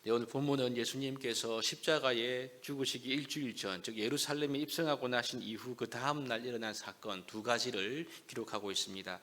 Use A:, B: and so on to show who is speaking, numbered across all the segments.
A: 네, 오늘 본문은 예수님께서 십자가에 죽으시기 일주일 전, 즉 예루살렘에 입성하고 나신 이후 그 다음 날 일어난 사건 두 가지를 기록하고 있습니다.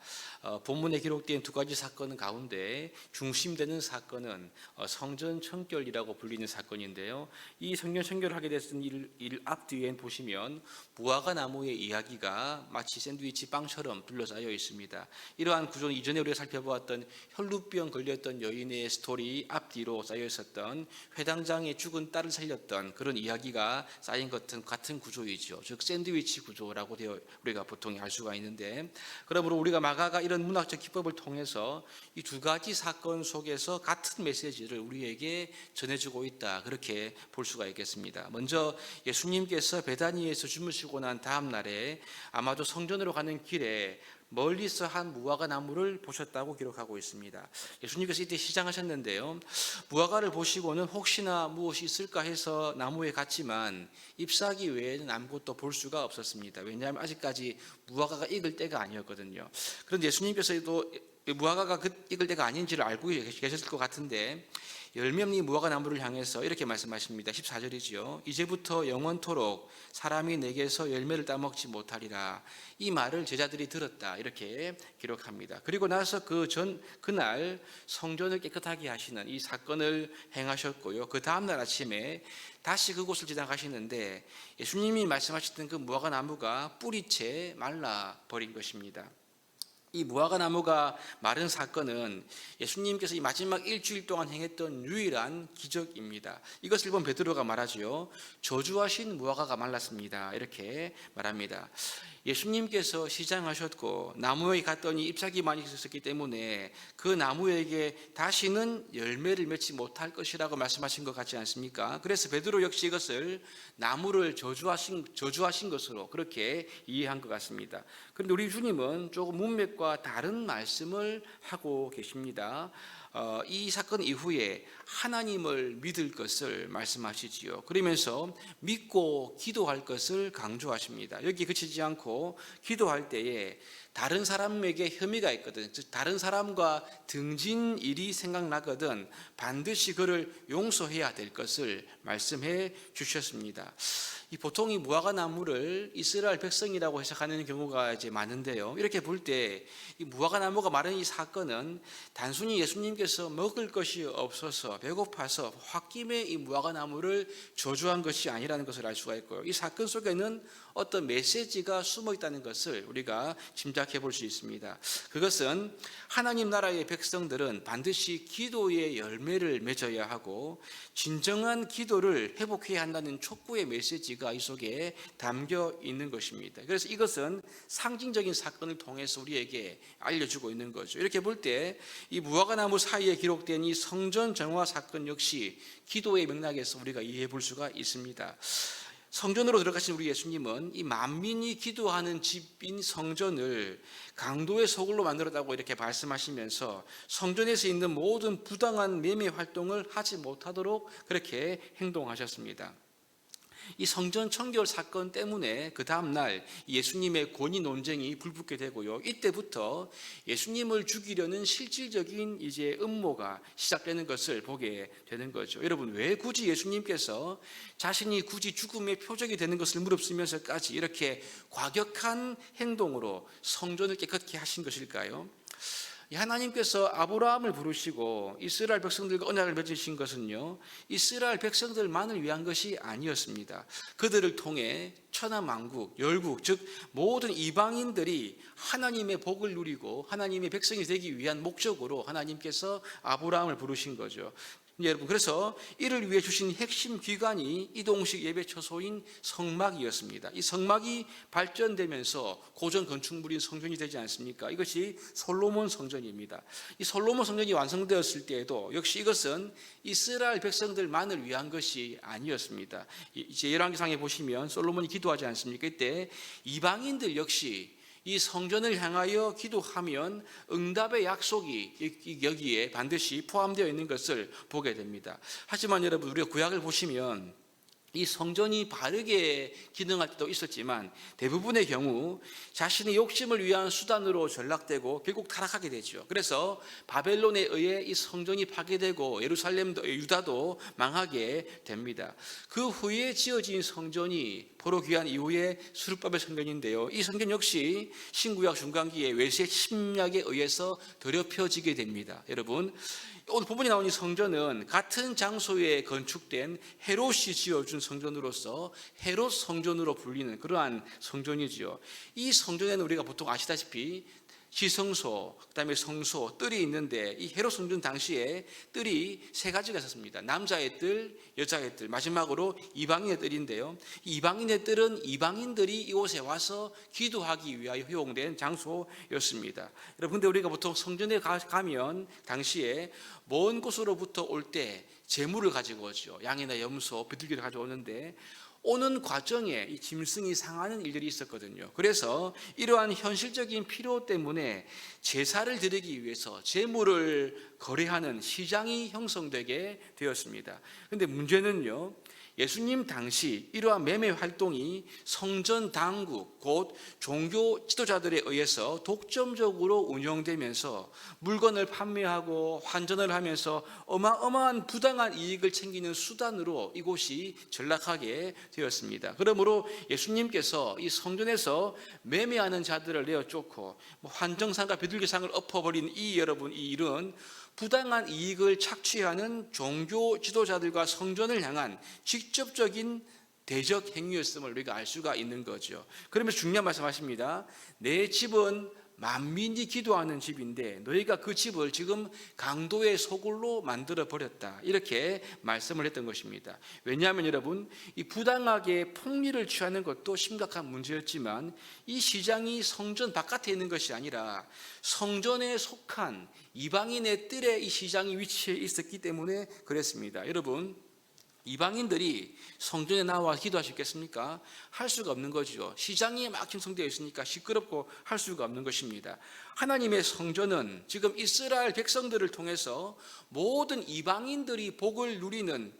A: 본문에 기록된 두 가지 사건 가운데 중심되는 사건은 성전 청결이라고 불리는 사건인데요. 이 성전 청결하게 됐던 일 앞뒤에 보시면 무화과 나무의 이야기가 마치 샌드위치 빵처럼 둘러싸여 있습니다. 이러한 구조는 이전에 우리가 살펴보았던 혈루병 걸렸던 여인의 스토리 앞뒤로 쌓여 있었던 회당장의 죽은 딸을 살렸던 그런 이야기가 쌓인 같은 구조이죠. 즉 샌드위치 구조라고 우리가 보통 알 수가 있는데, 그러므로 우리가 마가가 이런 문학적 기법을 통해서 이 두 가지 사건 속에서 같은 메시지를 우리에게 전해주고 있다, 그렇게 볼 수가 있겠습니다. 먼저 예수님께서 베다니에서 주무시고 난 다음 날에 아마도 성전으로 가는 길에 멀리서 한 무화과 나무를 보셨다고 기록하고 있습니다. 예수님께서 이때 시장하셨는데요, 무화과를 보시고는 혹시나 무엇이 있을까 해서 나무에 갔지만 잎사귀 외에는 아무것도 볼 수가 없었습니다. 왜냐하면 아직까지 무화과가 익을 때가 아니었거든요. 그런데 예수님께서도 무화과가 익을 때가 아닌지를 알고 계셨을 것 같은데 열매 없는 무화과 나무를 향해서 이렇게 말씀하십니다. 14절이지요. 이제부터 영원토록 사람이 내게서 열매를 따먹지 못하리라. 이 말을 제자들이 들었다, 이렇게 기록합니다. 그리고 나서 그날 성전을 깨끗하게 하시는 이 사건을 행하셨고요. 그 다음날 아침에 다시 그곳을 지나가시는데 예수님이 말씀하셨던 그 무화과 나무가 뿌리채 말라버린 것입니다. 이 무화과 나무가 마른 사건은 예수님께서 이 마지막 일주일 동안 행했던 유일한 기적입니다. 이것을 본 베드로가 말하죠. 저주하신 무화과가 말랐습니다, 이렇게 말합니다. 예수님께서 시장하셨고 나무에 갔더니 잎사귀만 있었기 때문에 그 나무에게 다시는 열매를 맺지 못할 것이라고 말씀하신 것 같지 않습니까? 그래서 베드로 역시 이것을 나무를 저주하신 것으로 그렇게 이해한 것 같습니다. 그런데 우리 주님은 조금 문맥과 다른 말씀을 하고 계십니다. 이 사건 이후에 하나님을 믿을 것을 말씀하시지요. 그러면서 믿고 기도할 것을 강조하십니다. 여기 그치지 않고 기도할 때에 다른 사람에게 혐의가 있거든, 즉 다른 사람과 등진 일이 생각나거든 반드시 그를 용서해야 될 것을 말씀해 주셨습니다. 보통 이 무화과 나무를 이스라엘 백성이라고 해석하는 경우가 이제 많은데요. 이렇게 볼 때 이 무화과 나무가 마른 이 사건은 단순히 예수님께서 먹을 것이 없어서 배고파서 홧김에 이 무화과 나무를 저주한 것이 아니라는 것을 알 수가 있고요. 이 사건 속에는 어떤 메시지가 숨어 있다는 것을 우리가 짐작해 볼 수 있습니다. 그것은 하나님 나라의 백성들은 반드시 기도의 열매를 맺어야 하고 진정한 기도를 회복해야 한다는 촉구의 메시지가 이 속에 담겨 있는 것입니다. 그래서 이것은 상징적인 사건을 통해서 우리에게 알려주고 있는 거죠. 이렇게 볼 때 이 무화과 나무 사이에 기록된 이 성전 정화 사건 역시 기도의 맥락에서 우리가 이해해 볼 수가 있습니다. 성전으로 들어가신 우리 예수님은 이 만민이 기도하는 집인 성전을 강도의 소굴로 만들었다고 이렇게 말씀하시면서 성전에서 있는 모든 부당한 매매 활동을 하지 못하도록 그렇게 행동하셨습니다. 이 성전 청결 사건 때문에 그 다음날 예수님의 권위 논쟁이 불붙게 되고요. 이때부터 예수님을 죽이려는 실질적인 이제 음모가 시작되는 것을 보게 되는 거죠. 여러분, 왜 굳이 예수님께서 자신이 굳이 죽음의 표적이 되는 것을 무릅쓰면서까지 이렇게 과격한 행동으로 성전을 깨끗게 하신 것일까요? 하나님께서 아브라함을 부르시고 이스라엘 백성들과 언약을 맺으신 것은요, 이스라엘 백성들만을 위한 것이 아니었습니다. 그들을 통해 천하만국, 열국, 즉 모든 이방인들이 하나님의 복을 누리고 하나님의 백성이 되기 위한 목적으로 하나님께서 아브라함을 부르신 거죠. 여러분, 그래서 이를 위해 주신 핵심 기관이 이동식 예배 처소인 성막이었습니다. 이 성막이 발전되면서 고전 건축물인 성전이 되지 않습니까? 이것이 솔로몬 성전입니다. 이 솔로몬 성전이 완성되었을 때에도 역시 이것은 이스라엘 백성들만을 위한 것이 아니었습니다. 이제 열왕기상에 보시면 솔로몬이 기도하지 않습니까? 이때 이방인들 역시 이 성전을 향하여 기도하면 응답의 약속이 여기에 반드시 포함되어 있는 것을 보게 됩니다. 하지만 여러분, 우리가 구약을 보시면 이 성전이 바르게 기능할 때도 있었지만 대부분의 경우 자신의 욕심을 위한 수단으로 전락되고 결국 타락하게 되죠. 그래서 바벨론에 의해 이 성전이 파괴되고 예루살렘도 유다도 망하게 됩니다. 그 후에 지어진 성전이 포로 귀환 이후에 수르바벨 성전인데요. 이 성전 역시 신구약 중간기에 외세 침략에 의해서 더럽혀지게 됩니다. 여러분, 오늘 본문에 나온 이 성전은 같은 장소에 건축된 헤롯이 지어준 성전으로서 헤롯 성전으로 불리는 그러한 성전이지요. 이 성전에는 우리가 보통 아시다시피 지성소, 그다음에 성소, 뜰이 있는데 이 헤롯 성전 당시에 뜰이 세 가지가 있었습니다. 남자의 뜰, 여자의 뜰, 마지막으로 이방인의 뜰인데요. 이 이방인의 뜰은 이방인들이 이곳에 와서 기도하기 위하여 허용된 장소였습니다. 여러분, 근데 우리가 보통 성전에 가면 당시에 먼 곳으로부터 올 때 제물을 가지고 오죠. 양이나 염소, 비둘기를 가져오는데 오는 과정에 이 짐승이 상하는 일들이 있었거든요. 그래서 이러한 현실적인 필요 때문에 제사를 드리기 위해서 제물을 거래하는 시장이 형성되게 되었습니다. 그런데 문제는요, 예수님 당시 이러한 매매 활동이 성전 당국, 곧 종교 지도자들에 의해서 독점적으로 운영되면서 물건을 판매하고 환전을 하면서 어마어마한 부당한 이익을 챙기는 수단으로 이곳이 전락하게 되었습니다. 그러므로 예수님께서 이 성전에서 매매하는 자들을 내어쫓고 환정상과 비둘기상을 엎어버린 이 일은 부당한 이익을 착취하는 종교 지도자들과 성전을 향한 직접적인 대적 행위였음을 우리가 알 수가 있는 거죠. 그러면서 중요한 말씀하십니다. 내 집은 만민이 기도하는 집인데 너희가 그 집을 지금 강도의 소굴로 만들어 버렸다, 이렇게 말씀을 했던 것입니다. 왜냐하면 여러분, 이 부당하게 폭리를 취하는 것도 심각한 문제였지만 이 시장이 성전 바깥에 있는 것이 아니라 성전에 속한 이방인의 뜰에 이 시장이 위치해 있었기 때문에 그랬습니다. 여러분, 이방인들이 성전에 나와 기도할 수 있겠습니까? 할 수가 없는 거죠. 시장이 막 형성되어 있으니까 시끄럽고 할 수가 없는 것입니다. 하나님의 성전은 지금 이스라엘 백성들을 통해서 모든 이방인들이 복을 누리는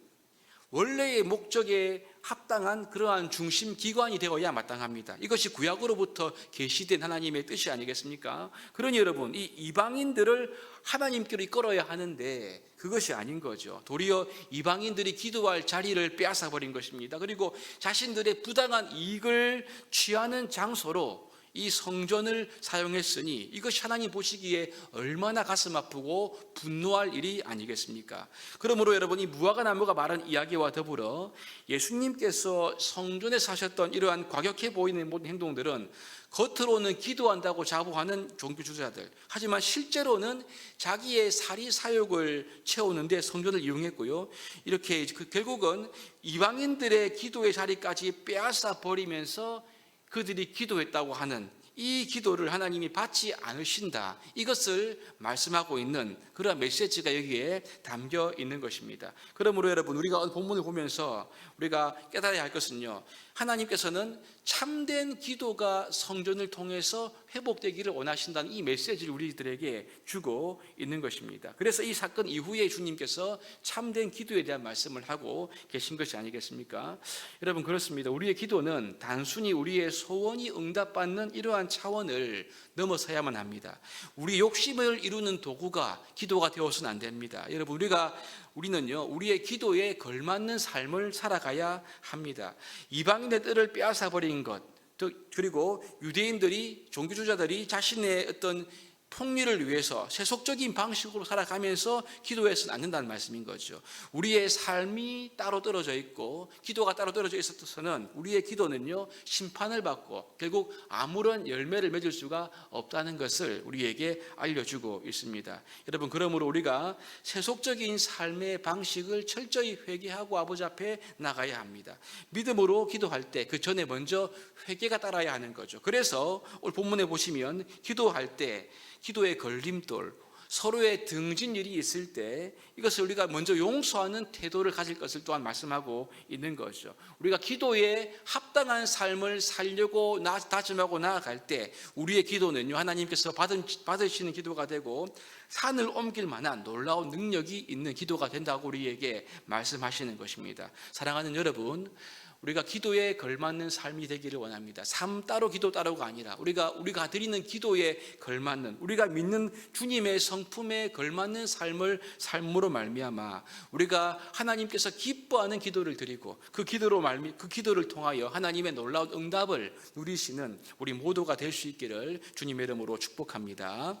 A: 원래의 목적에 합당한 그러한 중심 기관이 되어야 마땅합니다. 이것이 구약으로부터 계시된 하나님의 뜻이 아니겠습니까? 그러니 여러분, 이 이방인들을 하나님께로 이끌어야 하는데 그것이 아닌 거죠. 도리어 이방인들이 기도할 자리를 빼앗아 버린 것입니다. 그리고 자신들의 부당한 이익을 취하는 장소로 이 성전을 사용했으니 이것이 하나님 보시기에 얼마나 가슴 아프고 분노할 일이 아니겠습니까? 그러므로 여러분, 이 무화과 나무가 말한 이야기와 더불어 예수님께서 성전에 사셨던 이러한 과격해 보이는 모든 행동들은 겉으로는 기도한다고 자부하는 종교 지도자들, 하지만 실제로는 자기의 사리 사욕을 채우는데 성전을 이용했고요, 이렇게 결국은 이방인들의 기도의 자리까지 빼앗아 버리면서 그들이 기도했다고 하는 이 기도를 하나님이 받지 않으신다, 이것을 말씀하고 있는 그런 메시지가 여기에 담겨 있는 것입니다. 그러므로 여러분, 우리가 본문을 보면서 우리가 깨달아야 할 것은요, 하나님께서는 참된 기도가 성전을 통해서 회복되기를 원하신다는 이 메시지를 우리들에게 주고 있는 것입니다. 그래서 이 사건 이후에 주님께서 참된 기도에 대한 말씀을 하고 계신 것이 아니겠습니까? 여러분, 그렇습니다. 우리의 기도는 단순히 우리의 소원이 응답받는 이러한 차원을 넘어서야만 합니다. 우리 욕심을 이루는 도구가 기도가 되어서는 안 됩니다. 여러분, 우리는요, 우리의 기도에 걸맞는 삶을 살아가야 합니다. 이방인의 뜰을 빼앗아 버린 것, 그리고 유대인들이, 종교주자들이 자신의 어떤 폭리를 위해서 세속적인 방식으로 살아가면서 기도해서는 안 된다는 말씀인 거죠. 우리의 삶이 따로 떨어져 있고 기도가 따로 떨어져 있어서는 우리의 기도는요, 심판을 받고 결국 아무런 열매를 맺을 수가 없다는 것을 우리에게 알려주고 있습니다. 여러분, 그러므로 우리가 세속적인 삶의 방식을 철저히 회개하고 아버지 앞에 나가야 합니다. 믿음으로 기도할 때 그 전에 먼저 회개가 따라야 하는 거죠. 그래서 오늘 본문에 보시면 기도할 때 기도의 걸림돌, 서로의 등진 일이 있을 때 이것을 우리가 먼저 용서하는 태도를 가질 것을 또한 말씀하고 있는 거죠. 우리가 기도에 합당한 삶을 살려고 다짐하고 나아갈 때 우리의 기도는요, 하나님께서 받으시는 기도가 되고 산을 옮길 만한 놀라운 능력이 있는 기도가 된다고 우리에게 말씀하시는 것입니다. 사랑하는 여러분, 우리가 기도에 걸맞는 삶이 되기를 원합니다. 삶 따로 기도 따로가 아니라 우리가 드리는 기도에 걸맞는, 우리가 믿는 주님의 성품에 걸맞는 삶으로 말미암아 우리가 하나님께서 기뻐하는 기도를 드리고 그 기도를 통하여 하나님의 놀라운 응답을 누리시는 우리 모두가 될 수 있기를 주님의 이름으로 축복합니다.